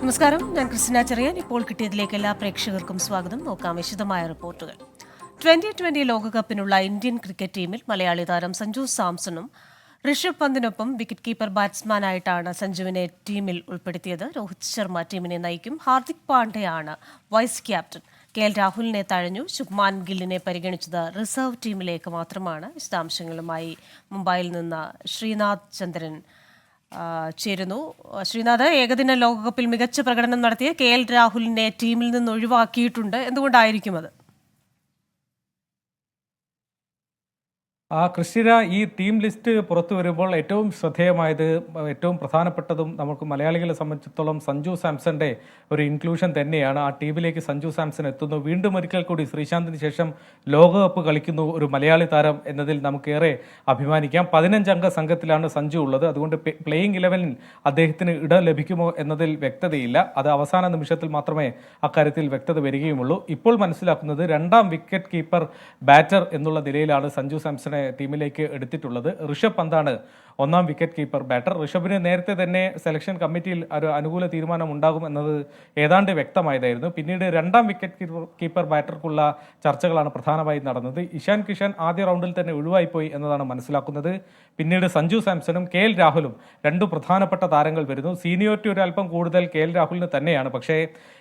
നമസ്കാരം, ഞാൻ ക്രിസ്റ്റിന ചെറിയാൻ. ഇപ്പോൾ കിട്ടിയതിലേക്ക് എല്ലാ പ്രേക്ഷകർക്കും സ്വാഗതം. നോക്കാം വിശദമായ റിപ്പോർട്ടുകൾ. 2020 ലോകകപ്പിനുള്ള ഇന്ത്യൻ ക്രിക്കറ്റ് ടീമിൽ മലയാളി താരം സഞ്ജു സാംസണും ഋഷഭ് പന്തിനൊപ്പം വിക്കറ്റ് കീപ്പർ ബാറ്റ്സ്മാനായിട്ടാണ് സഞ്ജുവിനെ ടീമിൽ ഉൾപ്പെടുത്തിയത്. രോഹിത് ശർമ്മ ടീമിനെ നയിക്കും. ഹാർദിക് പാണ്ഡ്യയാണ് വൈസ് ക്യാപ്റ്റൻ. KL രാഹുലിനെ തഴഞ്ഞു. ശുഭ്മാൻ ഗില്ലിനെ പരിഗണിച്ചത് റിസർവ് ടീമിലേക്ക് മാത്രമാണ്. വിശദാംശങ്ങളുമായി മുംബൈയിൽ നിന്ന് ശ്രീനാഥ് ചന്ദ്രൻ ചേരുന്നു. ശ്രീനാഥ്, ഏകദിന ലോകകപ്പിൽ മികച്ച പ്രകടനം നടത്തിയ KL രാഹുലിനെ ടീമിൽ നിന്ന് ഒഴിവാക്കിയിട്ടുണ്ട്. എന്തുകൊണ്ടായിരിക്കും അത്? ക്രിസ്റ്റിന, ഈ ടീം ലിസ്റ്റ് പുറത്തു വരുമ്പോൾ ഏറ്റവും ശ്രദ്ധേയമായത്, ഏറ്റവും പ്രധാനപ്പെട്ടതും നമുക്ക് മലയാളികളെ സംബന്ധിച്ചിടത്തോളം സഞ്ജു സാംസന്റെ ഒരു ഇൻക്ലൂഷൻ തന്നെയാണ്. ആ ടീമിലേക്ക് സഞ്ജു സാംസൺ എത്തുന്നു. വീണ്ടും ഒരിക്കൽ കൂടി ശ്രീശാന്തിന് ശേഷം ലോകകപ്പ് കളിക്കുന്നു ഒരു മലയാളി താരം എന്നതിൽ നമുക്കേറെ അഭിമാനിക്കാം. 15 അംഗ സംഘത്തിലാണ് സഞ്ജു ഉള്ളത്. അതുകൊണ്ട് പ്ലേയിങ് 11-ൽ അദ്ദേഹത്തിന് ഇടം ലഭിക്കുമോ എന്നതിൽ വ്യക്തതയില്ല. അത് അവസാന നിമിഷത്തിൽ മാത്രമേ അക്കാര്യത്തിൽ വ്യക്തത വരികയുമുള്ളൂ. ഇപ്പോൾ മനസ്സിലാക്കുന്നത് രണ്ടാം വിക്കറ്റ് കീപ്പർ ബാറ്റർ എന്നുള്ള നിലയിലാണ് സഞ്ജു സാംസനെ ടീമിലേക്ക് എടുത്തിട്ടുള്ളത്. ഋഷഭ് പന്താണ് ഒന്നാം വിക്കറ്റ് കീപ്പർ ബാറ്റർ. ഋഷഭിന് നേരത്തെ തന്നെ സെലക്ഷൻ കമ്മിറ്റിയിൽ ഒരു അനുകൂല തീരുമാനം ഉണ്ടാകും എന്നത് ഏതാണ്ട് വ്യക്തമായതായിരുന്നു. പിന്നീട് രണ്ടാം വിക്കറ്റ് കീപ്പർ ബാറ്റർക്കുള്ള ചർച്ചകളാണ് പ്രധാനമായും നടന്നത്. ഇഷാൻ കിഷൻ ആദ്യ റൗണ്ടിൽ തന്നെ ഒഴിവായിപ്പോയി എന്നതാണ് മനസ്സിലാക്കുന്നത്. പിന്നീട് സഞ്ജു സാംസണും KL രാഹുലും രണ്ടു പ്രധാനപ്പെട്ട താരങ്ങൾ വരുന്നു. സീനിയോറിറ്റി ഒരു അല്പം കൂടുതൽ KL രാഹുലിന് തന്നെയാണ്. പക്ഷേ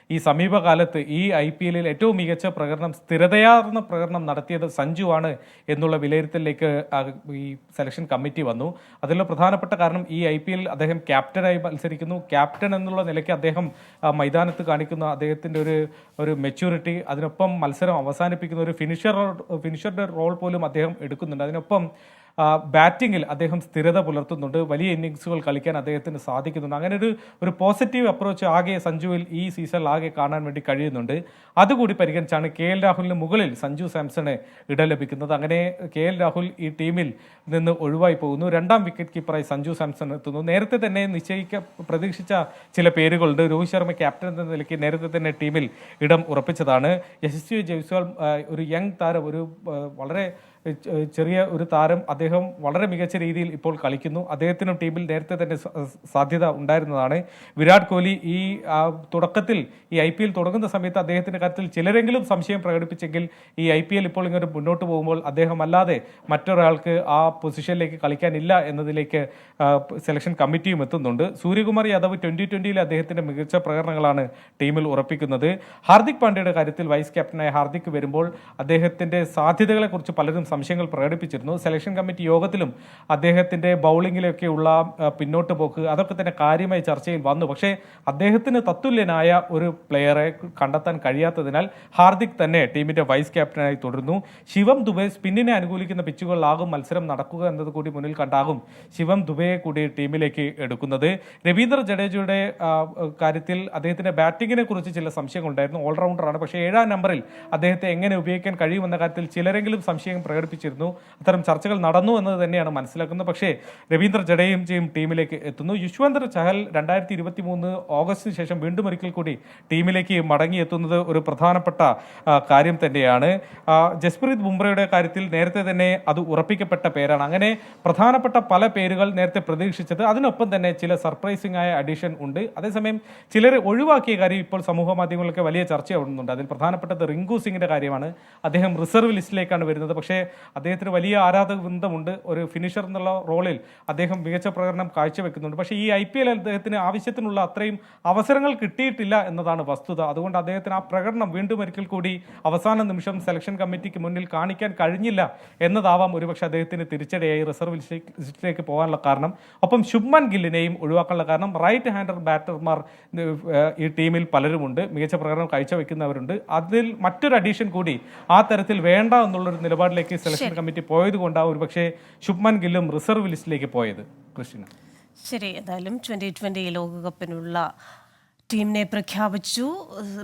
ഈ സമീപകാലത്ത് ഈ IPL-ൽ ഏറ്റവും മികച്ച പ്രകടനം, സ്ഥിരതയാർന്ന പ്രകടനം നടത്തിയത് സഞ്ജുവാണ് എന്നുള്ള വിലയിരുത്തലിലേക്ക് ഈ സെലക്ഷൻ കമ്മിറ്റി വന്നു. അതിലുള്ള പ്രധാനപ്പെട്ട കാരണം ഈ IPL-ൽ അദ്ദേഹം ക്യാപ്റ്റനായി മത്സരിക്കുന്നു. ക്യാപ്റ്റൻ എന്നുള്ള നിലയ്ക്ക് അദ്ദേഹം മൈതാനത്ത് കാണിക്കുന്ന അദ്ദേഹത്തിൻ്റെ ഒരു മെച്യൂരിറ്റി, അതിനൊപ്പം മത്സരം അവസാനിപ്പിക്കുന്ന ഒരു ഫിനിഷറുടെ റോൾ പോലും അദ്ദേഹം എടുക്കുന്നുണ്ട്. അതിനൊപ്പം ബാറ്റിങ്ങിൽ അദ്ദേഹം സ്ഥിരത പുലർത്തുന്നുണ്ട്. വലിയ ഇന്നിങ്സുകൾ കളിക്കാൻ അദ്ദേഹത്തിന് സാധിക്കുന്നുണ്ട്. അങ്ങനെ ഒരു പോസിറ്റീവ് അപ്രോച്ച് ആകെ സഞ്ജുവിൽ ഈ സീസണിൽ ആകെ കാണാൻ വേണ്ടി കഴിയുന്നുണ്ട്. അതുകൂടി പരിഗണിച്ചാണ് KL രാഹുലിന് മുകളിൽ സഞ്ജു സാംസണ് ഇടം ലഭിക്കുന്നത്. അങ്ങനെ KL രാഹുൽ ഈ ടീമിൽ നിന്ന് ഒഴിവായി പോകുന്നു. രണ്ടാം വിക്കറ്റ് കീപ്പറായി സഞ്ജു സാംസൺ എത്തുന്നു. നേരത്തെ തന്നെ പ്രതീക്ഷിച്ച ചില പേരുകളുണ്ട്. രോഹിത് ശർമ്മ ക്യാപ്റ്റൻ എന്ന നിലയ്ക്ക് നേരത്തെ തന്നെ ടീമിൽ ഇടം ഉറപ്പിച്ചതാണ്. യശസ്വി ജയ്സ്വാൾ ഒരു യങ് താരം, ഒരു വളരെ ചെറിയ ഒരു താരം. അദ്ദേഹം വളരെ മികച്ച രീതിയിൽ ഇപ്പോൾ കളിക്കുന്നു. അദ്ദേഹത്തിനും ടീമിൽ നേരത്തെ തന്നെ സാധ്യത ഉണ്ടായിരുന്നതാണ്. വിരാട് കോഹ്ലി ഈ തുടക്കത്തിൽ ഈ IPL തുടങ്ങുന്ന സമയത്ത് അദ്ദേഹത്തിന്റെ കാര്യത്തിൽ ചിലരെങ്കിലും സംശയം പ്രകടിപ്പിച്ചെങ്കിൽ ഈ IPL ഇപ്പോൾ ഇങ്ങനെ മുന്നോട്ട് പോകുമ്പോൾ അദ്ദേഹം അല്ലാതെ മറ്റൊരാൾക്ക് ആ പൊസിഷനിലേക്ക് കളിക്കാനില്ല എന്നതിലേക്ക് സെലക്ഷൻ കമ്മിറ്റിയും എത്തുന്നുണ്ട്. സൂര്യകുമാർ യാദവ് 2020-ൽ അദ്ദേഹത്തിന്റെ മികച്ച പ്രകടനങ്ങളാണ് ടീമിൽ ഉറപ്പിക്കുന്നത്. ഹാർദിക് പാണ്ഡ്യയുടെ കാര്യത്തിൽ വൈസ് ക്യാപ്റ്റനായ ഹാർദിക് വരുമ്പോൾ അദ്ദേഹത്തിന്റെ സാധ്യതകളെക്കുറിച്ച് പലരും സംശയങ്ങൾ പ്രകടിപ്പിച്ചിരുന്നു. സെലക്ഷൻ കമ്മിറ്റി യോഗത്തിലും അദ്ദേഹത്തിന്റെ ബൗളിങ്ങിലൊക്കെയുള്ള പിന്നോട്ട് പോക്ക് അതൊക്കെ തന്നെ കാര്യമായി ചർച്ചയിൽ വന്നു. പക്ഷേ അദ്ദേഹത്തിന് തത്തുല്യനായ ഒരു പ്ലെയറെ കണ്ടെത്താൻ കഴിയാത്തതിനാൽ ഹാർദിക് തന്നെ ടീമിന്റെ വൈസ് ക്യാപ്റ്റനായി തുടരുന്നു. ശിവം ദുബെ സ്പിന്നിനെ അനുകൂലിക്കുന്ന പിച്ചുകളിലാകും മത്സരം നടക്കുക എന്നത് കൂടി മുന്നിൽ കണ്ടാകും ശിവം ദുബെയെ കൂടി ടീമിലേക്ക് എടുക്കുന്നത്. രവീന്ദ്ര ജഡേജയുടെ കാര്യത്തിൽ അദ്ദേഹത്തിന്റെ ബാറ്റിങ്ങിനെ കുറിച്ച് ചില സംശയങ്ങളുണ്ടായിരുന്നു. ഓൾറൗണ്ടറാണ്. പക്ഷേ 7-ാം നമ്പറിൽ അദ്ദേഹത്തെ എങ്ങനെ ഉപയോഗിക്കാൻ കഴിയുമെന്ന കാര്യത്തിൽ ചിലരെങ്കിലും സംശയം പ്രകടിപ്പിച്ചിരുന്നു. അത്തരം ചർച്ചകൾ നടന്നു എന്നത് തന്നെയാണ് മനസ്സിലാക്കുന്നത്. പക്ഷേ രവീന്ദ്ര ജഡേജയും ടീമിലേക്ക് എത്തുന്നു. യുശ്വേന്ദ്ര ചഹൽ 2023 ഓഗസ്റ്റിന് ശേഷം വീണ്ടും ഒരിക്കൽ കൂടി ടീമിലേക്ക് മടങ്ങിയെത്തുന്നത് ഒരു പ്രധാനപ്പെട്ട കാര്യം തന്നെയാണ്. ജസ്പ്രീത് ബുംറയുടെ കാര്യത്തിൽ നേരത്തെ തന്നെ അത് ഉറപ്പിക്കപ്പെട്ട പേരാണ്. അങ്ങനെ പ്രധാനപ്പെട്ട പല പേരുകൾ നേരത്തെ പ്രതീക്ഷിച്ചത്. അതിനൊപ്പം തന്നെ ചില സർപ്രൈസിംഗ് ആയ അഡീഷൻ ഉണ്ട്. അതേസമയം ചിലരെ ഒഴിവാക്കിയ കാര്യം ഇപ്പോൾ സമൂഹ മാധ്യമങ്ങളിലൊക്കെ വലിയ ചർച്ചയാവുന്നുണ്ട്. അതിൽ പ്രധാനപ്പെട്ടത് റിങ്കു സിംഗിന്റെ കാര്യമാണ്. അദ്ദേഹം റിസർവ് ലിസ്റ്റിലേക്കാണ് വരുന്നത്. പക്ഷേ അദ്ദേഹത്തിന് വലിയ ആരാധക വൃന്ദമുണ്ട്. ഒരു ഫിനിഷർ എന്നുള്ള റോളിൽ അദ്ദേഹം മികച്ച പ്രകടനം കാഴ്ചവെക്കുന്നുണ്ട്. പക്ഷേ ഈ IPL അദ്ദേഹത്തിന് ആവശ്യത്തിനുള്ള അത്രയും അവസരങ്ങൾ കിട്ടിയിട്ടില്ല എന്നതാണ് വസ്തുത. അതുകൊണ്ട് അദ്ദേഹത്തിന് ആ പ്രകടനം വീണ്ടും ഒരിക്കൽ കൂടി അവസാന നിമിഷം സെലക്ഷൻ കമ്മിറ്റിക്ക് മുന്നിൽ കാണിക്കാൻ കഴിഞ്ഞില്ല എന്നതാവാം ഒരുപക്ഷെ അദ്ദേഹത്തിന് തിരിച്ചടിയായി റിസർവ് ലിസ്റ്റിലേക്ക് പോകാനുള്ള കാരണം. ഒപ്പം ശുഭ്മാൻ ഗില്ലിനെയും ഒഴിവാക്കാനുള്ള കാരണം റൈറ്റ് ഹാൻഡർ ബാറ്റർമാർ ഈ ടീമിൽ പലരുമുണ്ട്. മികച്ച പ്രകടനം കാഴ്ചവെക്കുന്നവരുണ്ട്. അതിൽ മറ്റൊരു അഡീഷൻ കൂടി ആ തരത്തിൽ വേണ്ട എന്നുള്ളൊരു നിലപാടിലേക്ക് സെലക്ഷൻ കമ്മിറ്റി പോയത് കൊണ്ടാണ് ഒരുപക്ഷെ ശുഭ്മാൻ ഗില്ലും റിസർവ് ലിസ്റ്റിലേക്ക് പോയത്. കൃഷ്ണ, ശരി. എന്തായാലും 2020 ലോകകപ്പിനുള്ള ടീമിനെ പ്രഖ്യാപിച്ചു.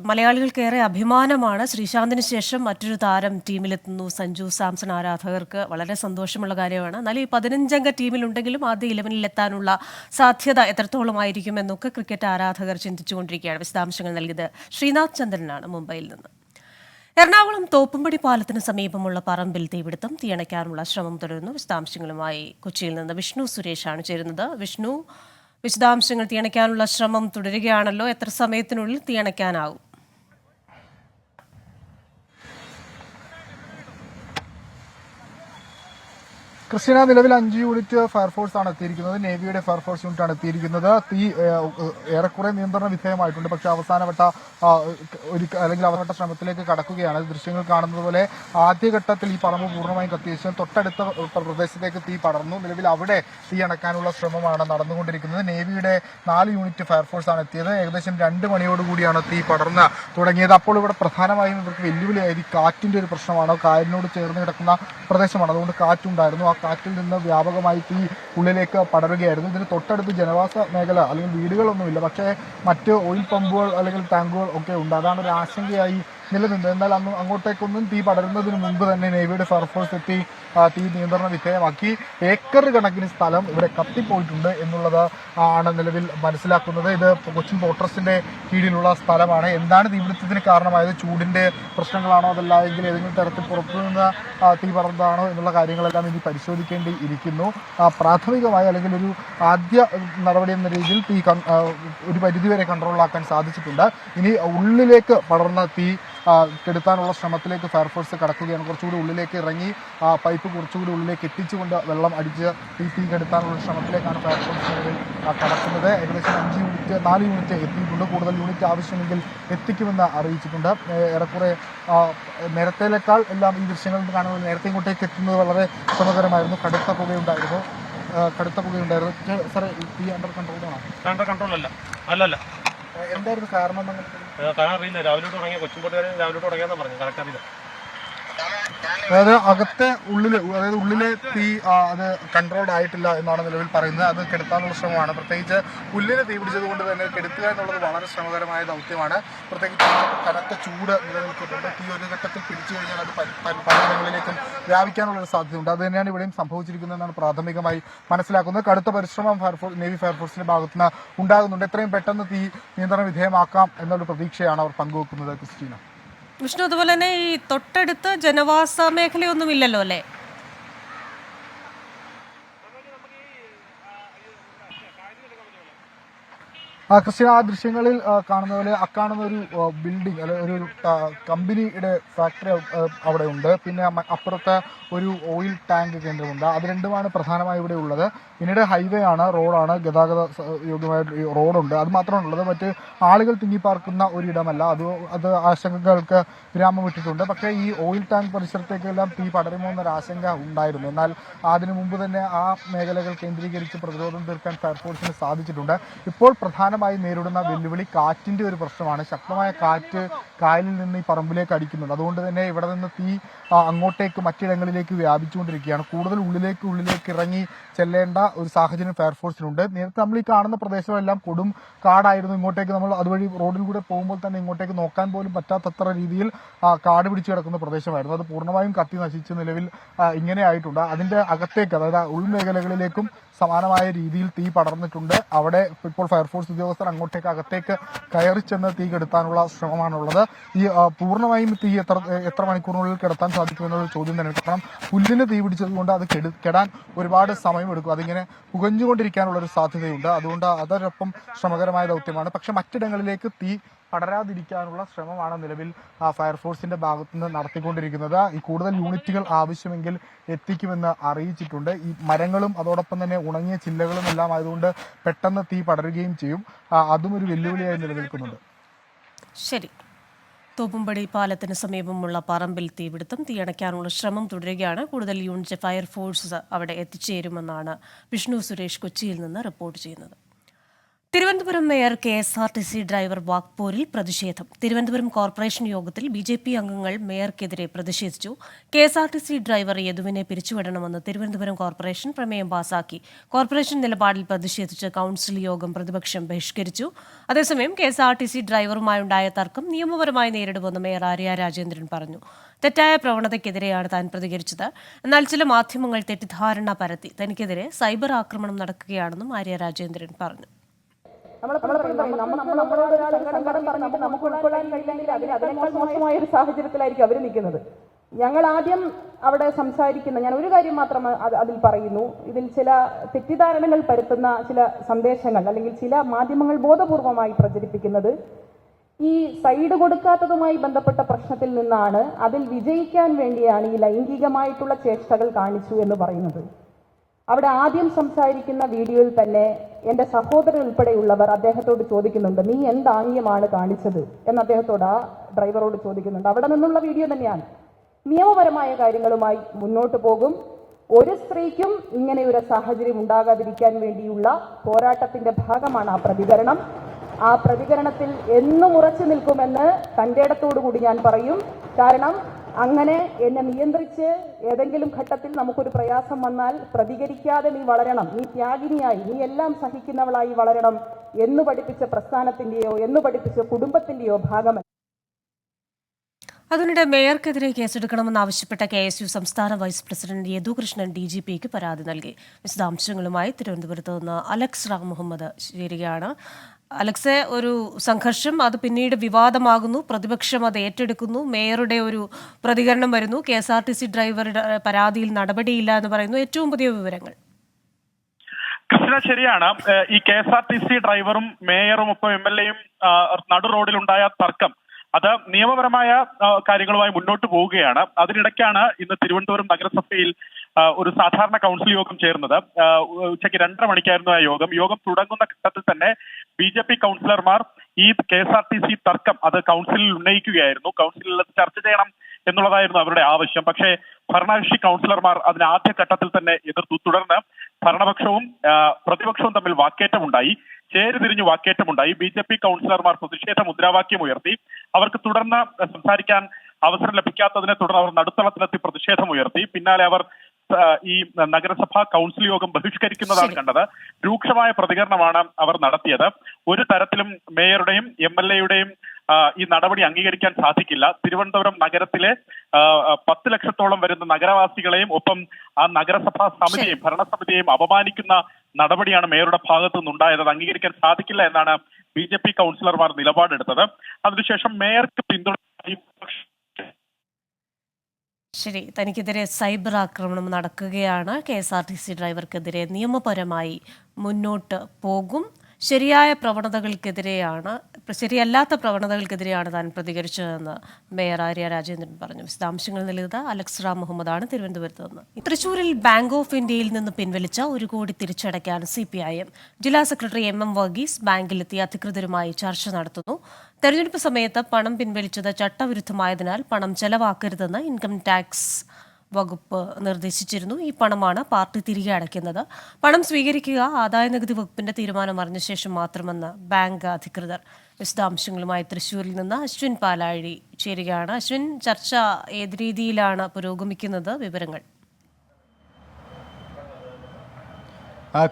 മലയാളികൾക്കേറെ അഭിമാനമാണ്. ശ്രീശാന്തിന് ശേഷം മറ്റൊരു താരം ടീമിലെത്തുന്നു. സഞ്ജു സാംസൺ ആരാധകർക്ക് വളരെ സന്തോഷമുള്ള കാര്യമാണ്. എന്നാൽ ഈ 15-അംഗ ടീമിലുണ്ടെങ്കിലും ആദ്യ 11-ൽ എത്താനുള്ള സാധ്യത എത്രത്തോളമായിരിക്കും എന്നൊക്കെ ക്രിക്കറ്റ് ആരാധകർ ചിന്തിച്ചുകൊണ്ടിരിക്കുകയാണ്. വിശദാംശങ്ങൾ നൽകിയത് ശ്രീനാഥ് ചന്ദ്രനാണ് മുംബൈയിൽ നിന്ന്. എറണാകുളം തോപ്പുംപടി പാലത്തിന് സമീപമുള്ള പറമ്പിൽ തീപിടുത്തം. തീയണയ്ക്കാനുള്ള ശ്രമം തുടരുന്നു. വിശദാംശങ്ങളുമായി കൊച്ചിയിൽ നിന്ന് വിഷ്ണു സുരേഷാണ് ചേരുന്നത്. വിശദാംശങ്ങൾ തീയണയ്ക്കാനുള്ള ശ്രമം തുടരുകയാണല്ലോ. എത്ര സമയത്തിനുള്ളിൽ തീയണയ്ക്കാനാവും? ക്രിസ്റ്റീന, നിലവിൽ 5 യൂണിറ്റ് ഫയർഫോഴ്സ് ആണ് എത്തിയിരിക്കുന്നത്. നേവിയുടെ ഫയർഫോഴ്സ് യൂണിറ്റ് ആണ് എത്തിയിരിക്കുന്നത്. തീ ഏറെക്കുറെ നിയന്ത്രണ വിധേയമായിട്ടുണ്ട്. പക്ഷേ അവസാനവട്ട അല്ലെങ്കിൽ അവസാനവട്ട ശ്രമത്തിലേക്ക് കടക്കുകയാണ്. ദൃശ്യങ്ങൾ കാണുന്നത് പോലെ ആദ്യഘട്ടത്തിൽ ഈ പറമ്പ് പൂർണ്ണമായും കത്തിവെച്ചു തൊട്ടടുത്ത പ്രദേശത്തേക്ക് തീ പടർന്നു. നിലവിൽ അവിടെ തീ അണക്കാനുള്ള ശ്രമമാണ് നടന്നുകൊണ്ടിരിക്കുന്നത്. നേവിയുടെ 4 യൂണിറ്റ് ഫയർഫോഴ്സ് ആണ് എത്തിയത്. ഏകദേശം 2 മണിയോടുകൂടിയാണ് തീ പടർന്ന് തുടങ്ങിയത്. അപ്പോൾ ഇവിടെ പ്രധാനമായും ഇവർക്ക് വെല്ലുവിളിയായത് കാറ്റിന്റെ ഒരു പ്രശ്നമാണ്. കായലിനോട് ചേർന്ന് കിടക്കുന്ന പ്രദേശമാണ്, അതുകൊണ്ട് കാറ്റുണ്ടായിരുന്നു. ആ കാറ്റിൽ നിന്ന് വ്യാപകമായി തീ ഉള്ളിലേക്ക് പടരുകയായിരുന്നു. ഇതിന് തൊട്ടടുത്ത് ജനവാസ മേഖല അല്ലെങ്കിൽ വീടുകളൊന്നുമില്ല, പക്ഷേ മറ്റ് ഓയിൽ പമ്പുകൾ അല്ലെങ്കിൽ ടാങ്കുകൾ ഒക്കെ ഉണ്ട്. അതാണ് ഒരു ആശങ്കയായി നിലനിന്നത്. എന്നാൽ അങ്ങോട്ടേക്കൊന്നും തീ പടരുന്നതിന് മുമ്പ് തന്നെ നേവിയുടെ ഫയർഫോഴ്സ് എത്തി തീ നിയന്ത്രണ വിധേയമാക്കി. ഏക്കർ കണക്കിന് സ്ഥലം ഇവിടെ കത്തിപ്പോയിട്ടുണ്ട് എന്നുള്ളത് ആണ് നിലവിൽ മനസ്സിലാക്കുന്നത്. ഇത് കൊച്ചിൻ പോർട്ട് ട്രസ്റ്റിന്റെ കീഴിലുള്ള സ്ഥലമാണ്. എന്താണ് തീപിടുത്തത്തിന് കാരണമായത്? ചൂടിന്റെ പ്രശ്നങ്ങളാണോ, അതല്ല എങ്കിൽ ഏതെങ്കിലും തരത്തിൽ പുറത്തുനിന്ന് തീ പടർന്നതാണോ എന്നുള്ള കാര്യങ്ങളെല്ലാം ഇനി പരിശോധിക്കേണ്ടി ഇരിക്കുന്നു. പ്രാഥമികമായി അല്ലെങ്കിൽ ഒരു ആദ്യ നടപടി എന്ന രീതിയിൽ തീ ഒരു പരിധിവരെ കൺട്രോളാക്കാൻ സാധിച്ചിട്ടുണ്ട്. ഇനി ഉള്ളിലേക്ക് പടർന്ന തീ കെടുത്താനുള്ള ശ്രമത്തിലേക്ക് ഫയർഫോഴ്സ് കടക്കുകയാണ്. കുറച്ചുകൂടി ഉള്ളിലേക്ക് ഇറങ്ങി പൈപ്പ് കുറച്ചുകൂടി ഉള്ളിലേക്ക് എത്തിച്ചുകൊണ്ട് വെള്ളം അടിച്ച് തീ കെടുത്താനുള്ള ശ്രമത്തിലേക്കാണ് ഫയർഫോഴ്സ് കടക്കുന്നത്. ഏകദേശം 4 യൂണിറ്റ് എത്തിയിട്ടുണ്ട്. കൂടുതൽ യൂണിറ്റ് ആവശ്യമെങ്കിൽ എത്തിക്കുമെന്ന് അറിയിച്ചിട്ടുണ്ട്. ഏറെക്കുറെ നേരത്തേക്കാൾ എല്ലാം ഈ ദൃശ്യങ്ങളിൽ കാണുന്നത് നേരത്തെ ഇങ്ങോട്ടേക്ക് എത്തുന്നത് വളരെ ശ്രമകരമായിരുന്നു. കടുത്ത പുകയുണ്ടായിരുന്നു. സാറേ, തീ അണ്ടർ കൺട്രോൾ അല്ല. എന്തായിരുന്നു കാരണം? അറിയില്ല. രാവിലെ തുടങ്ങിയ കൊച്ചുംപോട്ടുകാർ രാവിലെ തുടങ്ങിയെന്നാണ് പറഞ്ഞു. കറക്റ്റ് അറിയില്ല. അതായത് ഉള്ളിലെ തീ അത് കൺട്രോൾഡ് ആയിട്ടില്ല എന്നാണ് നിലവിൽ പറയുന്നത്. അത് കെടുത്താനുള്ള ശ്രമമാണ്. പ്രത്യേകിച്ച് പുല്ലിന് തീ പിടിച്ചത് കൊണ്ട് തന്നെ കെടുത്തുക എന്നുള്ളത് വളരെ ശ്രമകരമായ ദൗത്യമാണ്. പ്രത്യേകിച്ച് കനത്ത ചൂട് നിലനിൽക്കുന്നുണ്ട്. തീ ഒരു ഘട്ടത്തിൽ പിടിച്ചു കഴിഞ്ഞാൽ അത് പലയിടങ്ങളിലേക്കും വ്യാപിക്കാനുള്ളൊരു സാധ്യതയുണ്ട്. അത് തന്നെയാണ് ഇവിടെയും സംഭവിച്ചിരിക്കുന്നതെന്നാണ് പ്രാഥമികമായി മനസ്സിലാക്കുന്നത്. കടുത്ത പരിശ്രമം നേവി ഫയർഫോഴ്സിന്റെ ഭാഗത്തുനിന്ന് ഉണ്ടാകുന്നുണ്ട്. എത്രയും പെട്ടെന്ന് തീ നിയന്ത്രണ വിധേയമാക്കാം എന്നൊരു പ്രതീക്ഷയാണ് അവർ പങ്കുവെക്കുന്നത്. ക്രിസ്റ്റീന. വിഷ്ണു, അതുപോലെ തന്നെ ഈ തൊട്ടടുത്ത് ജനവാസ മേഖലയൊന്നും ഇല്ലല്ലോ അല്ലേ? ക്രിസ്റ്റീന, ആ ദൃശ്യങ്ങളിൽ കാണുന്ന പോലെ അക്കാണുന്ന ഒരു ബിൽഡിംഗ് അല്ലെങ്കിൽ ഒരു കമ്പനിയുടെ ഫാക്ടറി അവിടെ ഉണ്ട്. പിന്നെ അപ്പുറത്തെ ഒരു ഓയിൽ ടാങ്ക് കേന്ദ്രമുണ്ട്. അത് രണ്ടുമാണ് പ്രധാനമായി ഇവിടെ ഉള്ളത്. പിന്നീട് ഹൈവേ ആണ്, റോഡാണ്, ഗതാഗത യോഗ്യമായ റോഡുണ്ട്. അത് മാത്രമാണുള്ളത്. മറ്റ് ആളുകൾ തിങ്ങിപ്പാർക്കുന്ന ഒരിടമല്ല. അത് ആശങ്കകൾക്ക് വിരാമം ഇട്ടിട്ടുണ്ട്. പക്ഷേ ഈ ഓയിൽ ടാങ്ക് പരിസരത്തേക്കെല്ലാം തീ പടരുമോ എന്നൊരു ആശങ്ക ഉണ്ടായിരുന്നു. എന്നാൽ അതിനു മുമ്പ് തന്നെ ആ മേഖലകൾ കേന്ദ്രീകരിച്ച് പ്രതിരോധം തീർക്കാൻ ഫയർഫോഴ്സിന് സാധിച്ചിട്ടുണ്ട്. ഇപ്പോൾ പ്രധാനമായി നേരിടുന്ന വെല്ലുവിളി കാറ്റിന്റെ ഒരു പ്രശ്നമാണ്. ശക്തമായ കാറ്റ് കായലിൽ നിന്ന് ഈ പറമ്പിലേക്ക് അടിക്കുന്നുണ്ട്. അതുകൊണ്ട് തന്നെ ഇവിടെ നിന്ന് തീ അങ്ങോട്ടേക്ക് മറ്റിടങ്ങളിലേക്ക് വ്യാപിച്ചുകൊണ്ടിരിക്കുകയാണ്. കൂടുതൽ ഉള്ളിലേക്ക് ഇറങ്ങി ചെല്ലേണ്ട ഒരു സാഹചര്യം ഫയർഫോഴ്സിനുണ്ട്. നേരത്തെ നമ്മൾ ഈ കാണുന്ന പ്രദേശമെല്ലാം കൊടും കാടായിരുന്നു. ഇങ്ങോട്ടേക്ക് നമ്മൾ അതുവഴി റോഡിൽ കൂടെ പോകുമ്പോൾ തന്നെ ഇങ്ങോട്ടേക്ക് നോക്കാൻ പോലും പറ്റാത്തത്ര രീതിയിൽ കാട് പിടിച്ചു കിടക്കുന്ന പ്രദേശമായിരുന്നു. അത് പൂർണ്ണമായും കത്തി നശിച്ച് നിലവിൽ ഇങ്ങനെ ആയിട്ടുണ്ട്. അതിന്റെ അകത്തേക്ക്, അതായത് ഉൾമേഖലകളിലേക്കും സമാനമായ രീതിയിൽ തീ പടർന്നിട്ടുണ്ട്. അവിടെ ഇപ്പോൾ ഫയർഫോഴ്സ് ഉദ്യോഗസ്ഥർ അങ്ങോട്ടേക്ക് അകത്തേക്ക് കയറി ചെന്ന് തീ കെടുത്താനുള്ള ശ്രമമാണുള്ളത്. ഈ പൂർണ്ണമായും തീ എത്ര മണിക്കൂറിനുള്ളിൽ കെടുത്താൻ സാധിക്കുമെന്നുള്ള ചോദ്യം തന്നെ. കാരണം പുല്ലിന് തീ പിടിച്ചതുകൊണ്ട് അത് കെടാൻ ഒരുപാട് സമയമെടുക്കും. അതിങ്ങനെ പുകഞ്ഞുകൊണ്ടിരിക്കാനുള്ളൊരു സാധ്യതയുണ്ട്. അതുകൊണ്ട് അതോടൊപ്പം ശ്രമകരമായ ദൗത്യമാണ്. പക്ഷെ മറ്റിടങ്ങളിലേക്ക് തീ പടരാതിരിക്കാനുള്ള ശ്രമമാണ് നിലവിൽ ഫയർഫോഴ്സിന്റെ ഭാഗത്തുനിന്ന് നടത്തിക്കൊണ്ടിരിക്കുന്നത്. ഈ കൂടുതൽ യൂണിറ്റുകൾ ആവശ്യമെങ്കിൽ എത്തിക്കുമെന്ന് അറിയിച്ചിട്ടുണ്ട്. ഈ മരങ്ങളും അതോടൊപ്പം തന്നെ ഉണങ്ങിയ ചില്ലകളും എല്ലാം ആയതുകൊണ്ട് പെട്ടെന്ന് തീ പടരുകയും ചെയ്യും. അതും ഒരു വെല്ലുവിളിയായി നിലനിൽക്കുന്നുണ്ട്. ശരി. തോപ്പുംപടി പാലത്തിന് സമീപമുള്ള പറമ്പിൽ തീപിടുത്തം. തീയണയ്ക്കാനുള്ള ശ്രമം തുടരുകയാണ്. കൂടുതൽ യൂണിറ്റ് ഫയർഫോഴ്സ് അവിടെ എത്തിച്ചേരുമെന്നാണ് വിഷ്ണു സുരേഷ് കൊച്ചിയിൽ നിന്ന് റിപ്പോർട്ട് ചെയ്യുന്നത്. തിരുവനന്തപുരം മേയർ KSRTC ഡ്രൈവർ വാക്പോരിൽ പ്രതിഷേധം. തിരുവനന്തപുരം കോർപ്പറേഷൻ യോഗത്തിൽ BJP അംഗങ്ങൾ മേയർക്കെതിരെ പ്രതിഷേധിച്ചു. KSRTC ഡ്രൈവർ യദുവിനെ പിരിച്ചുവിടണമെന്ന് തിരുവനന്തപുരം കോർപ്പറേഷൻ പ്രമേയം പാസാക്കി. കോർപ്പറേഷൻ നിലപാടിൽ പ്രതിഷേധിച്ച് കൌൺസിൽ യോഗം പ്രതിപക്ഷം ബഹിഷ്കരിച്ചു. അതേസമയം KSRTC ഡ്രൈവറുമായുണ്ടായ തർക്കം നിയമപരമായി നേരിടുമെന്ന് മേയർ ആര്യ രാജേന്ദ്രൻ പറഞ്ഞു. തെറ്റായ പ്രവണതയ്ക്കെതിരെയാണ് താൻ പ്രതികരിച്ചത്. എന്നാൽ ചില മാധ്യമങ്ങൾ തെറ്റിദ്ധാരണ പരത്തി തനിക്കെതിരെ സൈബർ ആക്രമണം നടക്കുകയാണെന്നും ആര്യ രാജേന്ദ്രൻ പറഞ്ഞു. നമുക്ക് ഉൾക്കൊള്ളാൻ കഴിയില്ലെങ്കിൽ അതിനേക്കാൾ മോശമായ ഒരു സാഹചര്യത്തിലായിരിക്കും അവർ നിൽക്കുന്നത്. ഞങ്ങൾ ആദ്യം അവിടെ സംസാരിക്കുന്ന, ഞാൻ ഒരു കാര്യം മാത്രം അതിൽ പറയുന്നു, ഇതിൽ ചില തെറ്റിദ്ധാരണകൾ പരത്തുന്ന ചില സന്ദേശങ്ങൾ അല്ലെങ്കിൽ ചില മാധ്യമങ്ങൾ ബോധപൂർവമായി പ്രചരിപ്പിക്കുന്നത് ഈ സൈഡ് കൊടുക്കാത്തതുമായി ബന്ധപ്പെട്ട പ്രശ്നത്തിൽ നിന്നാണ്, അതിൽ വിജയിക്കാൻ വേണ്ടിയാണ് ഈ ലൈംഗികമായിട്ടുള്ള ചേഷ്ടകൾ കാണിച്ചു എന്ന് പറയുന്നത്. അവിടെ ആദ്യം സംസാരിക്കുന്ന വീഡിയോയിൽ തന്നെ എൻ്റെ സഹോദരൻ ഉൾപ്പെടെയുള്ളവർ അദ്ദേഹത്തോട് ചോദിക്കുന്നുണ്ട്, നീ എന്താംഗ്യമാണ് കാണിച്ചത് എന്ന് അദ്ദേഹത്തോട്, ആ ഡ്രൈവറോട് ചോദിക്കുന്നുണ്ട്. അവിടെ നിന്നുള്ള വീഡിയോ തന്നെയാണ്. നിയമപരമായ കാര്യങ്ങളുമായി മുന്നോട്ട് പോകും. ഒരു സ്ത്രീക്കും ഇങ്ങനെ ഒരു സാഹചര്യം ഉണ്ടാകാതിരിക്കാൻ വേണ്ടിയുള്ള പോരാട്ടത്തിന്റെ ഭാഗമാണ് ആ പ്രതികരണം. ആ പ്രതികരണത്തിൽ എന്നും ഉറച്ചു നിൽക്കുമെന്ന് തൻ്റെ ഇടത്തോടു കൂടി ഞാൻ പറയും. കാരണം അങ്ങനെ എന്നെ നിയന്ത്രിച്ച് ഏതെങ്കിലും ഘട്ടത്തിൽ നമുക്കൊരു പ്രയാസം വന്നാൽ പ്രതികരിക്കാതെ നീ വളരണം, നീ ത്യാഗിനിയായി, നീ എല്ലാം സഹിക്കുന്നവളായി വളരണം എന്ന് പഠിപ്പിച്ച പ്രസ്ഥാനത്തിന്റെയോ എന്ന് പഠിപ്പിച്ച കുടുംബത്തിന്റെയോ ഭാഗമല്ല. അതിനിടെ മേയർക്കെതിരെ കേസെടുക്കണമെന്നാവശ്യപ്പെട്ട KSU സംസ്ഥാന വൈസ് പ്രസിഡന്റ് യദുകൃഷ്ണൻ DGPക്ക് പരാതി നൽകി. വിശദാംശങ്ങളുമായി തിരുവനന്തപുരത്ത് നിന്ന് അലക്സ് റാം മുഹമ്മദ് ചേരുകയാണ്. അലക്സെ, ഒരു സംഘർഷം അത് പിന്നീട് വിവാദമാകുന്നു, പ്രതിപക്ഷം അത് ഏറ്റെടുക്കുന്നു, മേയറുടെ ഒരു പ്രതികരണം വരുന്നു, KSRTC ഡ്രൈവറുടെ പരാതിയിൽ നടപടിയില്ല എന്ന് പറയുന്നു. ഏറ്റവും പുതിയ വിവരങ്ങൾ. കൃഷ്ണ, ശരിയാണ്. ഈ KSRTC ഡ്രൈവറും മേയറും ഒപ്പം MLAയും നടു റോഡിലുണ്ടായ തർക്കം അത് നിയമപരമായ കാര്യങ്ങളുമായി മുന്നോട്ട് പോവുകയാണ്. അതിനിടയ്ക്കാണ് ഇന്ന് തിരുവനന്തപുരം നഗരസഭയിൽ ഒരു സാധാരണ കൗൺസിൽ യോഗം ചേർന്നത്. ഉച്ചയ്ക്ക് 2:30 മണിക്കായിരുന്നു ആ യോഗം തുടങ്ങുന്ന ഘട്ടത്തിൽ തന്നെ BJP കൗൺസിലർമാർ ഈ KSRTC തർക്കം അത് കൗൺസിലിൽ ഉന്നയിക്കുകയായിരുന്നു. കൗൺസിലിൽ ചർച്ച ചെയ്യണം എന്നുള്ളതായിരുന്നു അവരുടെ ആവശ്യം. പക്ഷേ ഭരണകക്ഷി കൗൺസിലർമാർ അതിന് ആദ്യഘട്ടത്തിൽ തന്നെ എതിർത്തു. തുടർന്ന് ഭരണപക്ഷവും പ്രതിപക്ഷവും തമ്മിൽ വാക്കേറ്റമുണ്ടായി, ചേരിതിരിഞ്ഞു വാക്കേറ്റമുണ്ടായി. BJP കൗൺസിലർമാർ പ്രതിഷേധ മുദ്രാവാക്യം ഉയർത്തി. അവർക്ക് തുടർന്ന് സംസാരിക്കാൻ അവസരം ലഭിക്കാത്തതിനെ തുടർന്ന് അവർ നടുത്തളത്തിലെത്തി പ്രതിഷേധം ഉയർത്തി. പിന്നാലെ അവർ ഈ നഗരസഭാ കൗൺസിൽ യോഗം ബഹിഷ്കരിക്കുന്നതാണ് കണ്ടത്. രൂക്ഷമായ പ്രതികരണമാണ് അവർ നടത്തിയത്. ഒരു തരത്തിലും മേയറുടെയും MLAയുടെയും ഈ നടപടി അംഗീകരിക്കാൻ സാധിക്കില്ല. തിരുവനന്തപുരം നഗരത്തിലെ 10 ലക്ഷത്തോളം വരുന്ന നഗരവാസികളെയും ഒപ്പം ആ നഗരസഭാ സമിതിയെയും ഭരണസമിതിയെയും അപമാനിക്കുന്ന നടപടിയാണ് മേയറുടെ ഭാഗത്തു നിന്നുണ്ടായത്. അത് അംഗീകരിക്കാൻ സാധിക്കില്ല എന്നാണ് BJP കൗൺസിലർമാർ നിലപാടെടുത്തത്. അതിനുശേഷം മേയർക്ക് പിന്തുണ ശരി, തനിക്കെതിരെ സൈബർ ആക്രമണം നടക്കുകയാണ്. KSRTC ഡ്രൈവർക്കെതിരെ നിയമപരമായി മുന്നോട്ട് പോകും. ശരിയല്ലാത്ത പ്രവണതകൾക്കെതിരെയാണ് താൻ പ്രതികരിച്ചതെന്ന് മേയർ ആര്യ രാജേന്ദ്രൻ പറഞ്ഞു. വിശദാംശങ്ങൾ നൽകിയത് അലക്സ് റാം മുഹമ്മദാണ് തിരുവനന്തപുരത്ത് നിന്ന്. തൃശൂരിൽ ബാങ്ക് ഓഫ് ഇന്ത്യയിൽ നിന്ന് പിൻവലിച്ച 1 കോടി തിരിച്ചടയ്ക്കാൻ CPIM ജില്ലാ സെക്രട്ടറി MM വർഗീസ് ബാങ്കിലെത്തി അധികൃതരുമായി ചർച്ച നടത്തുന്നു. തെരഞ്ഞെടുപ്പ് സമയത്ത് പണം പിൻവലിച്ചത് ചട്ടവിരുദ്ധമായതിനാൽ പണം ചെലവാക്കരുതെന്ന് ഇൻകം ടാക്സ് വകുപ്പ് നിർദ്ദേശിച്ചിരുന്നു. ഈ പണമാണ് പാർട്ടി തിരികെ അടയ്ക്കുന്നത്. പണം സ്വീകരിക്കുക ആദായനികുതി വകുപ്പിന്റെ തീരുമാനം അറിഞ്ഞ ശേഷം മാത്രമെന്ന് ബാങ്ക് അധികൃതർ. വിശദാംശങ്ങളുമായി തൃശ്ശൂരിൽ നിന്ന് അശ്വിൻ പാലാഴി ചേരുകയാണ്. അശ്വിൻ, ചർച്ച ഏത് രീതിയിലാണ് പുരോഗമിക്കുന്നത്? വിവരങ്ങൾ.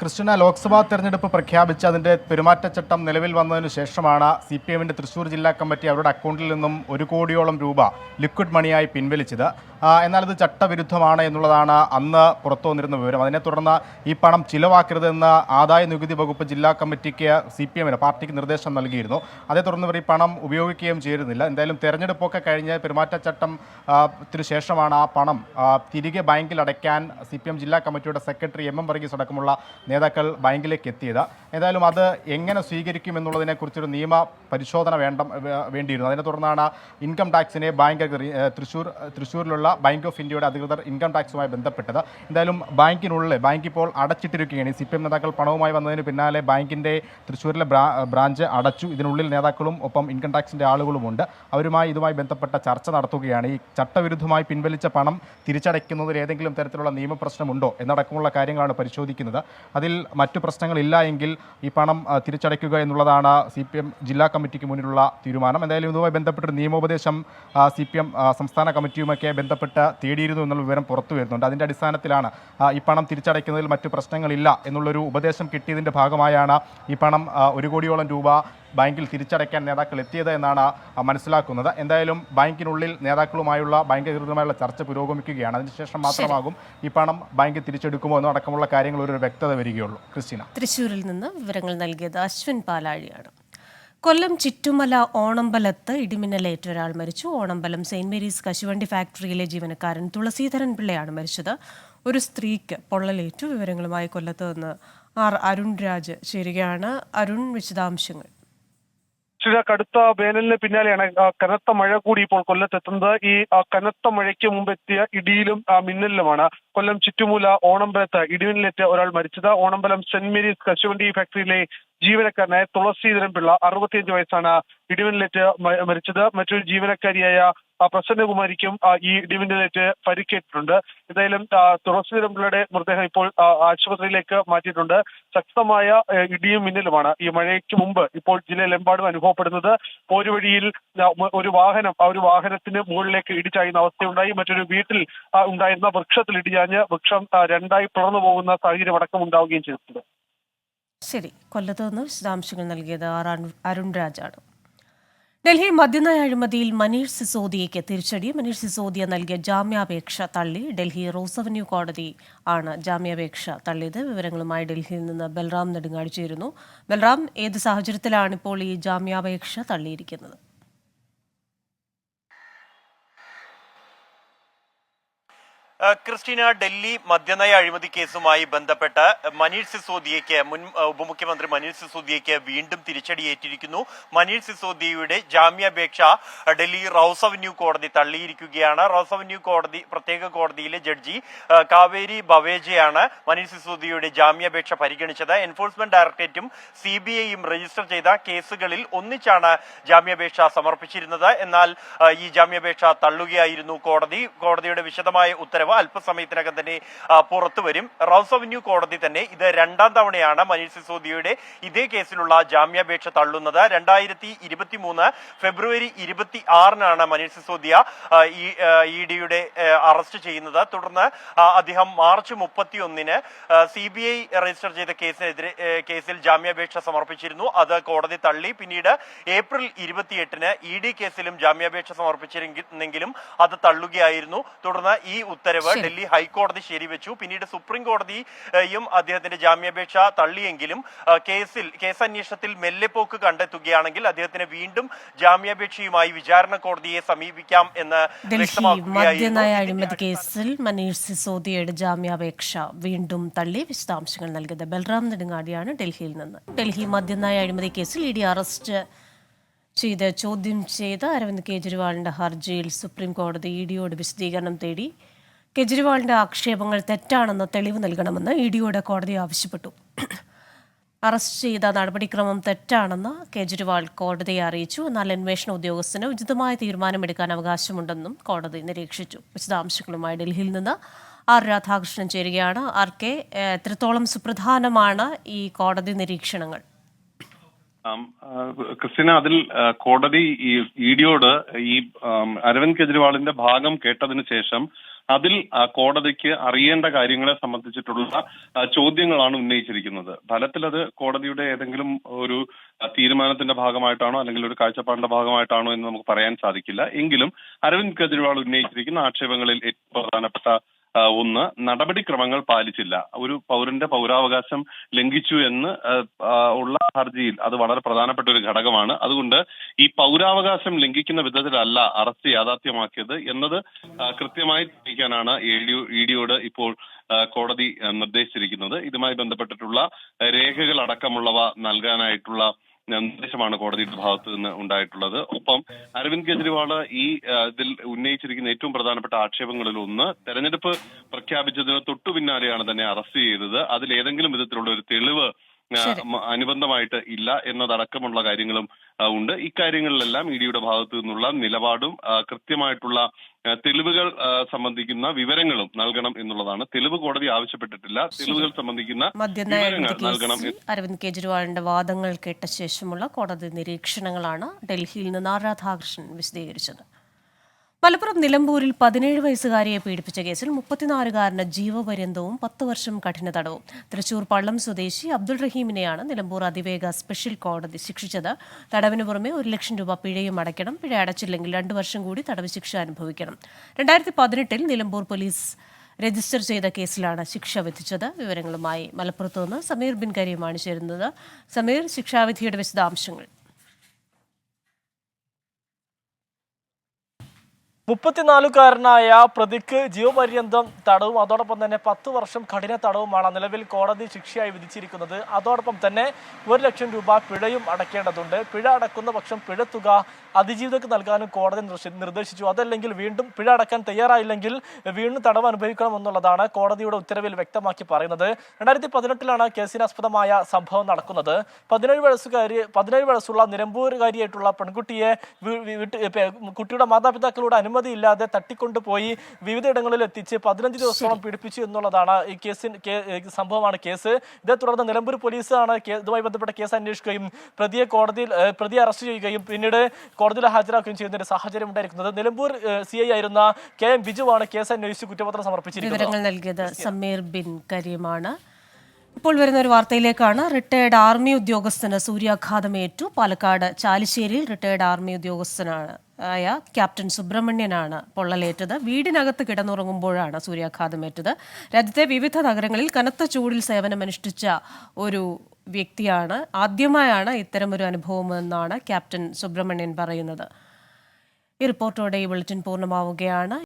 ക്രിസ്ത്യന ലോക്സഭാ തെരഞ്ഞെടുപ്പ് പ്രഖ്യാപിച്ച് അതിൻ്റെ പെരുമാറ്റച്ചട്ടം നിലവിൽ വന്നതിന് ശേഷമാണ് CPMന്റെ തൃശ്ശൂർ ജില്ലാ കമ്മിറ്റി അവരുടെ അക്കൗണ്ടിൽ നിന്നും 1 കോടിയോളം രൂപ ലിക്വിഡ് മണിയായി പിൻവലിച്ചത്. എന്നാൽ ഇത് ചട്ടവിരുദ്ധമാണ് എന്നുള്ളതാണ് അന്ന് പുറത്തു വന്നിരുന്ന വിവരം. അതിനെ തുടർന്ന് ഈ പണം ചിലവാക്കരുതെന്ന് ആദായ നികുതി വകുപ്പ് ജില്ലാ കമ്മിറ്റിക്ക് CPMന് പാർട്ടിക്ക് നിർദ്ദേശം നൽകിയിരുന്നു. അതേ തുടർന്ന് ഇവർ ഈ പണം ഉപയോഗിക്കുകയും ചെയ്തിരുന്നില്ല. എന്തായാലും തെരഞ്ഞെടുപ്പൊക്കെ കഴിഞ്ഞ് പെരുമാറ്റച്ചട്ടത്തിന് ശേഷമാണ് ആ പണം തിരികെ ബാങ്കിൽ അടയ്ക്കാൻ CPM ജില്ലാ കമ്മിറ്റിയുടെ സെക്രട്ടറി MM വർഗീസ് അടക്കമുള്ള നേതാക്കൾ ബാങ്കിലേക്ക് എത്തിയത്. ഏതായാലും അത് എങ്ങനെ സ്വീകരിക്കും എന്നുള്ളതിനെക്കുറിച്ചൊരു നിയമ പരിശോധന വേണ്ടിയിരുന്നു. അതിനെ തുടർന്നാണ് ഇൻകം ടാക്സിനെ തൃശ്ശൂരിലുള്ള ബാങ്ക് ഓഫ് ഇന്ത്യയുടെ അധികൃതർ ഇൻകം ടാക്സുമായി ബന്ധപ്പെട്ടത്. എന്തായാലും ബാങ്ക് ഇപ്പോൾ അടച്ചിട്ടിരിക്കുകയാണ്. ഈ CPM നേതാക്കൾ പണവുമായി വന്നതിന് പിന്നാലെ ബാങ്കിൻ്റെ തൃശ്ശൂരിലെ ബ്രാഞ്ച് അടച്ചു. ഇതിനുള്ളിൽ നേതാക്കളും ഒപ്പം ഇൻകം ടാക്സിൻ്റെ ആളുകളുമുണ്ട്. അവരുമായി ഇതുമായി ബന്ധപ്പെട്ട ചർച്ച നടത്തുകയാണ്. ഈ ചട്ടവിരുദ്ധമായി പിൻവലിച്ച പണം തിരിച്ചടയ്ക്കുന്നതിൽ ഏതെങ്കിലും തരത്തിലുള്ള നിയമപ്രശ്നമുണ്ടോ എന്നടക്കമുള്ള കാര്യങ്ങളാണ് പരിശോധിക്കുന്നത്. അതിൽ മറ്റു പ്രശ്നങ്ങളില്ല എങ്കിൽ ഈ പണം തിരിച്ചടയ്ക്കുക എന്നുള്ളതാണ് CPM ജില്ലാ കമ്മിറ്റിക്ക് മുന്നിലുള്ള തീരുമാനം. എന്തായാലും ഇതുമായി ബന്ധപ്പെട്ടൊരു നിയമോപദേശം CPM സംസ്ഥാന കമ്മിറ്റിയുമൊക്കെ ബന്ധപ്പെട്ട് തേടിയിരുന്നു എന്നുള്ള വിവരം പുറത്തു വരുന്നുണ്ട്. അതിൻ്റെ അടിസ്ഥാനത്തിലാണ് ഈ പണം തിരിച്ചടയ്ക്കുന്നതിൽ മറ്റു പ്രശ്നങ്ങളില്ല എന്നുള്ളൊരു ഉപദേശം കിട്ടിയതിൻ്റെ ഭാഗമായാണ് ഈ പണം 1 കോടിയോളം രൂപ ബാങ്കിൽ തിരിച്ചടയ്ക്കാൻ നേതാക്കൾ എത്തിയത് എന്നാണ് മനസ്സിലാക്കുന്നത്. എന്തായാലും ബാങ്കിനുള്ളിൽ നേതാക്കളുമായുള്ള ബാങ്ക് അധികൃതരുമായുള്ള ചർച്ച പുരോഗമിക്കുകയാണ്. അതിനുശേഷം മാത്രമാകും ഈ പണം ബാങ്ക് തിരിച്ചെടുക്കുമോ എന്നടക്കമുള്ള കാര്യങ്ങൾ ഒരു വ്യക്തത വരികയുള്ളൂ. ക്രിസ്റ്റീന, തൃശ്ശൂരിൽ നിന്ന് വിവരങ്ങൾ നൽകിയത് അശ്വിൻ പാലാഴിയാണ്. കൊല്ലം ചിറ്റുമല ഓണമ്പലത്ത് ഇടിമിന്നലേറ്റ ഒരാൾ മരിച്ചു. ഓണമ്പലം സെയിന്റ് മേരീസ് കശുവണ്ടി ഫാക്ടറിയിലെ ജീവനക്കാരൻ തുളസീധരൻ പിള്ളയാണ് മരിച്ചത്. ഒരു സ്ത്രീക്ക് പൊള്ളലേറ്റു. വിവരങ്ങളുമായി കൊല്ലത്ത് നിന്ന് അരുൺ രാജ് ചേരുകയാണ്. അരുൺ, വിശദാംശങ്ങൾ. കടുത്ത വേനലിന് പിന്നാലെയാണ് കനത്ത മഴ കൂടി ഇപ്പോൾ കൊല്ലത്തെത്തുന്നത്. ഈ കനത്ത മഴയ്ക്ക് മുമ്പ് എത്തിയ ഇടിയിലും മിന്നലിലുമാണ് കൊല്ലം ചിറ്റുമൂല ഓണമ്പലത്ത് ഇടിമിന്നലേറ്റ് ഒരാൾ മരിച്ചത്. ഓണമ്പലം സെന്റ് മേരീസ് കശുവണ്ടി ഫാക്ടറിയിലെ ജീവനക്കാരനായ തുളസീധരൻ പിള്ള 65 വയസ്സാണ് ഇടിമിന്നലേറ്റ് മരിച്ചത്. മറ്റൊരു ജീവനക്കാരിയായ പ്രസന്നകുമാരിക്കും ഈ ഇടിമിന്നലേറ്റ് പരിക്കേറ്റിട്ടുണ്ട്. എന്തായാലും തുളസീധരൻ പിള്ളയുടെ മൃതദേഹം ഇപ്പോൾ ആശുപത്രിയിലേക്ക് മാറ്റിയിട്ടുണ്ട്. ശക്തമായ ഇടിയും മിന്നലുമാണ് ഈ മഴയ്ക്ക് മുമ്പ് ഇപ്പോൾ ജില്ലയിലെമ്പാടും അനുഭവപ്പെടുന്നത്. പോരുവഴിയിൽ ഒരു വാഹനത്തിന് മുകളിലേക്ക് ഇടിച്ചായുന്ന അവസ്ഥയുണ്ടായി. മറ്റൊരു വീട്ടിൽ ഉണ്ടായിരുന്ന വൃക്ഷത്തിൽ ഇടിയാഞ്ഞ് വൃക്ഷം രണ്ടായി പിളർന്നു പോകുന്ന സാഹചര്യം അടക്കം ഉണ്ടാവുകയും ചെയ്തിട്ടുണ്ട്. ശരി, കൊല്ലത്ത് നിന്ന് വിശദാംശങ്ങൾ നൽകിയത് അരുൺ രാജാണ്. ഡൽഹി മദ്യനയ അഴിമതിയിൽ മനീഷ് സിസോദിയയ്ക്ക് തിരിച്ചടി. മനീഷ് സിസോദിയ നൽകിയ ജാമ്യാപേക്ഷ തള്ളി. ഡൽഹി റോസ് അവന്യൂ കോടതി ആണ് ജാമ്യാപേക്ഷ തള്ളിയത്. വിവരങ്ങളുമായി ഡൽഹിയിൽ നിന്ന് ബൽറാം നെടുങ്ങാടി ചേരുന്നു. ബൽറാം, ഏത് സാഹചര്യത്തിലാണ് ഇപ്പോൾ ഈ ജാമ്യാപേക്ഷ തള്ളിയിരിക്കുന്നത്? ക്രിസ്റ്റീന, ഡൽഹി മദ്യനയ അഴിമതി കേസുമായി ബന്ധപ്പെട്ട് മനീഷ് സിസോദിയയ്ക്ക് മുൻ ഉപമുഖ്യമന്ത്രി മനീഷ് സിസോദിയയ്ക്ക് വീണ്ടും തിരിച്ചടിയേറ്റിരിക്കുന്നു. മനീഷ് സിസോദിയയുടെ ജാമ്യാപേക്ഷ ഡൽഹി റൌസ് അവന്യൂ കോടതി തള്ളിയിരിക്കുകയാണ്. റൌസ് അവന്യൂ കോടതി പ്രത്യേക കോടതിയിലെ ജഡ്ജി കാവേരി ബവേജയാണ് മനീഷ് സിസോദിയയുടെ ജാമ്യാപേക്ഷ പരിഗണിച്ചത്. എൻഫോഴ്സ്മെന്റ് ഡയറക്ടറേറ്റും CBIയും രജിസ്റ്റർ ചെയ്ത കേസുകളിൽ ഒന്നിച്ചാണ് ജാമ്യാപേക്ഷ സമർപ്പിച്ചിരുന്നത്. എന്നാൽ ഈ ജാമ്യാപേക്ഷ തള്ളുകയായിരുന്നു കോടതിയുടെ വിശദമായ ഉത്തരവ് അല്പസമയത്തിനകം തന്നെ പുറത്തു വരും. റൌസ് അവന്യൂ കോടതി തന്നെ ഇത് 2ാം തവണയാണ് മനീഷ് സിസോദിയയുടെ ഇതേ കേസിലുള്ള ജാമ്യാപേക്ഷ തള്ളുന്നത്. 2023 ഫെബ്രുവരി 26 മനീഷ് സിസോദിയ EDയുടെ അറസ്റ്റ് ചെയ്യുന്നത്. തുടർന്ന് അദ്ദേഹം മാർച്ച് 31 CBI രജിസ്റ്റർ ചെയ്ത കേസിൽ ജാമ്യാപേക്ഷ സമർപ്പിച്ചിരുന്നു. അത് കോടതി തള്ളി. പിന്നീട് ഏപ്രിൽ 28 ED കേസിലും ജാമ്യാപേക്ഷ സമർപ്പിച്ചിരുന്നെങ്കിലും അത് തള്ളുകയായിരുന്നു. തുടർന്ന് ഈ ഉത്തരവ് ഡൽഹി ഹൈക്കോടതി ശരിവെച്ചു. പിന്നീട് സുപ്രീം കോടതിയും അദ്ദേഹത്തിന്റെ ജാമ്യാപേക്ഷ തള്ളിയെങ്കിലും കേസന്വേഷണത്തിൽ മെല്ലെപ്പോക്ക് കണ്ടെത്തുകയാണെങ്കിൽ അദ്ദേഹത്തിന് വീണ്ടും ജാമ്യാപേക്ഷയുമായി വിചാരണ കോടതിയെ സമീപിക്കാം എന്ന് മദ്യനയ അഴിമതി കേസിൽ മനീഷ് സിസോദിയയുടെ ജാമ്യാപേക്ഷ വീണ്ടും തള്ളി. വിശദാംശങ്ങൾ നൽകിയത് ബൽറാം നെടുങ്ങാടിയാണ് ഡൽഹിയിൽ നിന്ന്. ഡൽഹി മദ്യനയ അഴിമതി കേസിൽ ED അറസ്റ്റ് ചോദ്യം ചെയ്ത അരവിന്ദ് കെജ്രിവാളിന്റെ ഹർജിയിൽ സുപ്രീം കോടതി EDയോട് വിശദീകരണം തേടി. കെജ്രിവാളിന്റെ ആക്ഷേപങ്ങൾ തെറ്റാണെന്ന് തെളിവ് നൽകണമെന്ന് EDയോട് കോടതി ആവശ്യപ്പെട്ടു. അറസ്റ്റ് ചെയ്ത നടപടിക്രമം തെറ്റാണെന്ന് കെജ്രിവാൾ കോടതിയെ അറിയിച്ചു. എന്നാൽ അന്വേഷണ ഉദ്യോഗസ്ഥന് ഉചിതമായ തീരുമാനമെടുക്കാൻ അവകാശമുണ്ടെന്നും കോടതി നിരീക്ഷിച്ചു. വിശദാംശങ്ങളുമായി ഡൽഹിയിൽ നിന്ന് രാധാകൃഷ്ണൻ ചേരുകയാണ്. എത്രത്തോളം സുപ്രധാനമാണ് ഈ കോടതി നിരീക്ഷണങ്ങൾ? ക്രിസ്റ്റീന, അതിൽ കോടതി EDയോട് ഈ അരവിന്ദ് കെജ്രിവാളിന്റെ ഭാഗം കേട്ടതിന് ശേഷം അതിൽ കോടതിക്ക് അറിയേണ്ട കാര്യങ്ങളെ സംബന്ധിച്ചിട്ടുള്ള ചോദ്യങ്ങളാണ് ഉന്നയിച്ചിരിക്കുന്നത്. ഫലത്തിൽ അത് കോടതിയുടെ ഏതെങ്കിലും ഒരു തീരുമാനത്തിന്റെ ഭാഗമായിട്ടാണോ അല്ലെങ്കിൽ ഒരു കാഴ്ചപ്പാടിന്റെ ഭാഗമായിട്ടാണോ എന്ന് നമുക്ക് പറയാൻ സാധിക്കില്ല. എങ്കിലും അരവിന്ദ് കെജ്രിവാൾ ഉന്നയിച്ചിരിക്കുന്ന ആക്ഷേപങ്ങളിൽ ഏറ്റവും പ്രധാനപ്പെട്ട ഒന്ന്, നടപടിക്രമങ്ങൾ പാലിച്ചില്ല. ഒരു പൗരന്റെ പൗരാവകാശം ലംഘിച്ചു എന്ന് ഉള്ള ഹർജിയിൽ അത് വളരെ പ്രധാനപ്പെട്ട ഒരു ഘടകമാണ്. അതുകൊണ്ട് ഈ പൗരാവകാശം ലംഘിക്കുന്ന വിധത്തിലല്ല അറസ്റ്റ് യാഥാർത്ഥ്യമാക്കിയത് എന്നത് കൃത്യമായി തെളിയിക്കാനാണ് EDയോട് ഇപ്പോൾ കോടതി നിർദ്ദേശിച്ചിരിക്കുന്നത്. ഇതുമായി ബന്ധപ്പെട്ടിട്ടുള്ള രേഖകൾ അടക്കമുള്ളവ നൽകാനായിട്ടുള്ള നിർദ്ദേശമാണ് കോടതിയുടെ ഭാഗത്ത് നിന്ന് ഉണ്ടായിട്ടുള്ളത്. ഒപ്പം അരവിന്ദ് കെജ്രിവാൾ ഇതിൽ ഉന്നയിച്ചിരിക്കുന്ന ഏറ്റവും പ്രധാനപ്പെട്ട ആക്ഷേപങ്ങളിൽ ഒന്ന്, തെരഞ്ഞെടുപ്പ് പ്രഖ്യാപിച്ചതിന് തൊട്ടു പിന്നാലെയാണ് തന്നെ അറസ്റ്റ് ചെയ്തത്. അതിൽ ഏതെങ്കിലും വിധത്തിലുള്ള ഒരു തെളിവ് അനുബന്ധമായിട്ട് ഇല്ല എന്നതടക്കമുള്ള കാര്യങ്ങളും ഉണ്ട്. ഇക്കാര്യങ്ങളിലെല്ലാം EDയുടെ ഭാഗത്തു നിന്നുള്ള നിലപാടും കൃത്യമായിട്ടുള്ള തെളിവുകൾ സംബന്ധിക്കുന്ന വിവരങ്ങളും നൽകണം എന്നുള്ളതാണ്. തെളിവ് കോടതി ആവശ്യപ്പെട്ടിട്ടില്ല. തെളിവുകൾ സംബന്ധിക്കുന്ന വിവരങ്ങൾ നൽകണം. അരവിന്ദ് കെജ്രിവാളിന്റെ വാദങ്ങൾ കേട്ട ശേഷമുള്ള കോടതി നിരീക്ഷണങ്ങളാണ് ഡൽഹിയിൽ നിന്ന് രാധാകൃഷ്ണൻ വിശദീകരിച്ചത്. മലപ്പുറം നിലമ്പൂരിൽ 17 വയസ്സുകാരിയെ പീഡിപ്പിച്ച കേസിൽ 34-കാരന് ജീവപര്യന്തവും 10 വർഷം കഠിന തടവും. തൃശൂർ പള്ളം സ്വദേശി അബ്ദുൾ റഹീമിനെയാണ് നിലമ്പൂർ അതിവേഗ സ്പെഷ്യൽ കോടതി ശിക്ഷിച്ചത്. തടവിന് പുറമെ 1 ലക്ഷം രൂപ പിഴയും അടയ്ക്കണം. പിഴ അടച്ചില്ലെങ്കിൽ 2 വർഷം കൂടി തടവ് ശിക്ഷ അനുഭവിക്കണം. 2018 നിലമ്പൂർ പോലീസ് രജിസ്റ്റർ ചെയ്ത കേസിലാണ് ശിക്ഷ വിധിച്ചത്. വിവരങ്ങളുമായി മലപ്പുറത്ത് നിന്ന് സമീർ ബിൻ കരീമാണ് ചേരുന്നത്. സമീർ, ശിക്ഷാവിധിയുടെ വിശദാംശങ്ങൾ. 34-കാരനായ പ്രതിക്ക് ജീവപര്യന്തം തടവും അതോടൊപ്പം തന്നെ 10 വർഷം കഠിന തടവുമാണ് നിലവിൽ കോടതി ശിക്ഷയായി വിധിച്ചിരിക്കുന്നത്. അതോടൊപ്പം തന്നെ 1 ലക്ഷം രൂപ പിഴയും അടയ്ക്കേണ്ടതുണ്ട്. പിഴ അടക്കുന്ന പക്ഷം പിഴത്തുക അതിജീവിതക്ക് നൽകാനും കോടതി നിർദ്ദേശിച്ചു. അതല്ലെങ്കിൽ വീണ്ടും പിഴ അടക്കാൻ തയ്യാറായില്ലെങ്കിൽ വീണ്ടും തടവ് അനുഭവിക്കണമെന്നുള്ളതാണ് കോടതിയുടെ ഉത്തരവിൽ വ്യക്തമാക്കി പറയുന്നത്. 2018 കേസിനാസ്പദമായ സംഭവം നടക്കുന്നത്. 17 വയസ്സുള്ള നിലമ്പൂരുകാരിയായിട്ടുള്ള പെൺകുട്ടിയെ കുട്ടിയുടെ മാതാപിതാക്കളുടെ അനുമതിയില്ലാതെ തട്ടിക്കൊണ്ടുപോയി വിവിധയിടങ്ങളിൽ എത്തിച്ച് 15 ദിവസത്തോളം പീഡിപ്പിച്ചു എന്നുള്ളതാണ് ഈ സംഭവമാണ് കേസ്. ഇതേ തുടർന്ന് നിലമ്പൂർ പോലീസാണ് ഇതുമായി ബന്ധപ്പെട്ട കേസ് അന്വേഷിക്കുകയും പ്രതിയെ അറസ്റ്റ് ചെയ്യുകയും പിന്നീട് കോടതിയിൽ ഹാജരാക്കുകയും ചെയ്യുന്ന ഒരു സാഹചര്യം ഉണ്ടായിരിക്കുന്നത്. നിലമ്പൂർ CI ആയിരുന്ന KM ബിജുവാണ് കേസ് അന്വേഷിച്ച് കുറ്റപത്രം സമർപ്പിച്ചിരിക്കുന്നത്. വിവരങ്ങൾ നൽകിയത് സമീർ ബിൻ കരീമാണ്. ഇപ്പോൾ വരുന്ന ഒരു വാർത്തയിലേക്കാണ്. റിട്ടയർഡ് ആർമി ഉദ്യോഗസ്ഥന് സൂര്യാഘാതമേറ്റു. പാലക്കാട് ചാലിശ്ശേരിയിൽ റിട്ടയർഡ് ആർമി ഉദ്യോഗസ്ഥനായ ക്യാപ്റ്റൻ സുബ്രഹ്മണ്യനാണ് പൊള്ളലേറ്റത്. വീടിനകത്ത് കിടന്നുറങ്ങുമ്പോഴാണ് സൂര്യാഘാതമേറ്റത്. രാജ്യത്തെ വിവിധ നഗരങ്ങളിൽ കനത്ത ചൂടിൽ സേവനമനുഷ്ഠിച്ച ഒരു വ്യക്തിയാണ്. ആദ്യമായാണ് ഇത്തരമൊരു അനുഭവമെന്നാണ് ക്യാപ്റ്റൻ സുബ്രഹ്മണ്യൻ പറയുന്നത്. ഈ റിപ്പോർട്ടോടെ ഈ ബുള്ളറ്റിൻ പൂർണ്ണമാവുകയാണ്.